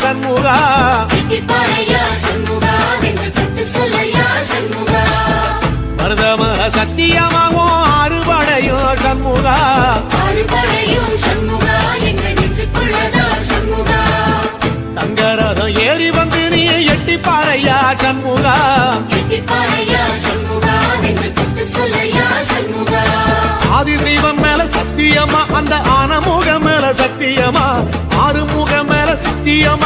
சண்முகா மருதம சத்தியமாகும் அறுபடையும் சண்முகா தங்கரதம் ஏறி வந்து நீ எட்டி பாறையா சண்முகா ஆதிசைவம் மேல சத்தியமா அந்த ஆனமுக மேல சத்தியமா ஆறுமுக மேல சத்தியமா